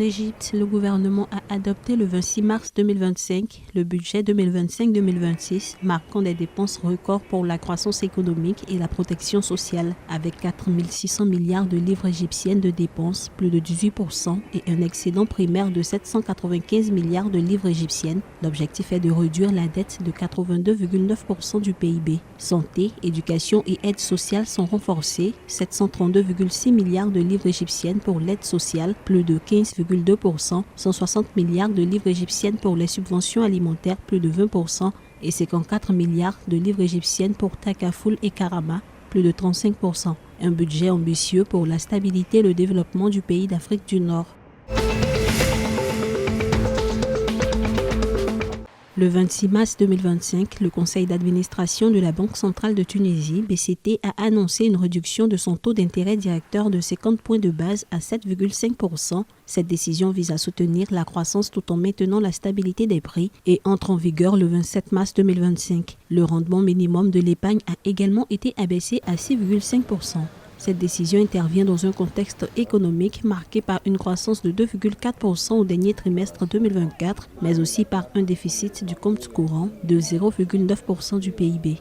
Égypte, le gouvernement a adopté le 26 mars 2025 le budget 2025-2026, marquant des dépenses records pour la croissance économique et la protection sociale, avec 4 600 milliards de livres égyptiennes de dépenses, plus de 18%, et un excédent primaire de 795 milliards de livres égyptiennes. L'objectif est de réduire la dette de 82,9% du PIB. Santé, éducation et aide sociale sont renforcées, 732,6 milliards de livres égyptiennes pour l'aide sociale, plus de 15,2%, 160 milliards de livres égyptiennes pour les subventions alimentaires, plus de 20%, et 54 milliards de livres égyptiennes pour Takaful et Karama, plus de 35%. Un budget ambitieux pour la stabilité et le développement du pays d'Afrique du Nord. Le 26 mars 2025, le conseil d'administration de la Banque centrale de Tunisie, BCT, a annoncé une réduction de son taux d'intérêt directeur de 50 points de base à 7,5%. Cette décision vise à soutenir la croissance tout en maintenant la stabilité des prix et entre en vigueur le 27 mars 2025. Le rendement minimum de l'épargne a également été abaissé à 6,5%. Cette décision intervient dans un contexte économique marqué par une croissance de 2,4% au dernier trimestre 2024, mais aussi par un déficit du compte courant de 0,9% du PIB.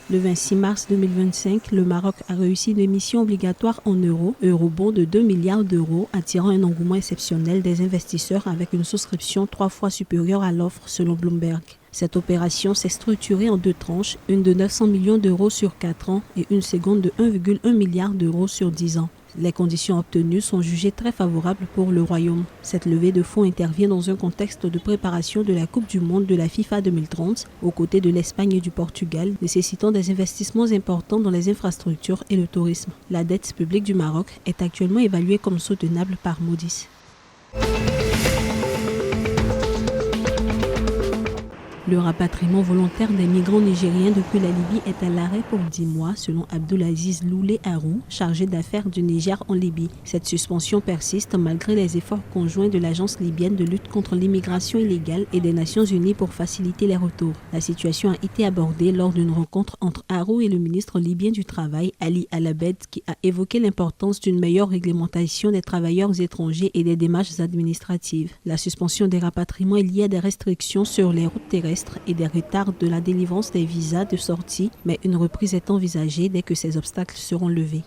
Le 26 mars 2025, le Maroc a réussi une émission obligatoire en euros, eurobond de 2 milliards d'euros, attirant un engouement exceptionnel des investisseurs avec une souscription 3 fois supérieure à l'offre selon Bloomberg. Cette opération s'est structurée en deux tranches, une de 900 millions d'euros sur 4 ans et une seconde de 1,1 milliard d'euros sur 10 ans. Les conditions obtenues sont jugées très favorables pour le Royaume. Cette levée de fonds intervient dans un contexte de préparation de la Coupe du Monde de la FIFA 2030, aux côtés de l'Espagne et du Portugal, nécessitant des investissements importants dans les infrastructures et le tourisme. La dette publique du Maroc est actuellement évaluée comme soutenable par Moody's. Le rapatriement volontaire des migrants nigériens depuis la Libye est à l'arrêt pour 10 mois, selon Abdulaziz Loulé Harou, chargé d'affaires du Niger en Libye. Cette suspension persiste malgré les efforts conjoints de l'Agence libyenne de lutte contre l'immigration illégale et des Nations Unies pour faciliter les retours. La situation a été abordée lors d'une rencontre entre Harou et le ministre libyen du Travail, Ali Al-Abed, qui a évoqué l'importance d'une meilleure réglementation des travailleurs étrangers et des démarches administratives. La suspension des rapatriements est liée à des restrictions sur les routes terrestres et des retards de la délivrance des visas de sortie, mais une reprise est envisagée dès que ces obstacles seront levés.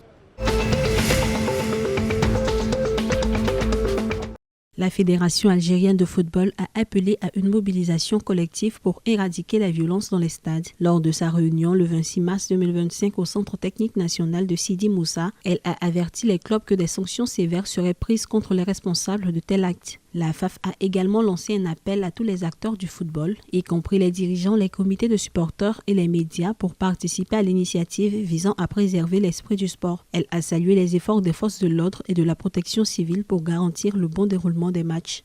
La Fédération algérienne de football a appelé à une mobilisation collective pour éradiquer la violence dans les stades. Lors de sa réunion le 26 mars 2025 au Centre technique national de Sidi Moussa, elle a averti les clubs que des sanctions sévères seraient prises contre les responsables de tels actes. La FAF a également lancé un appel à tous les acteurs du football, y compris les dirigeants, les comités de supporters et les médias, pour participer à l'initiative visant à préserver l'esprit du sport. Elle a salué les efforts des forces de l'ordre et de la protection civile pour garantir le bon déroulement des matchs.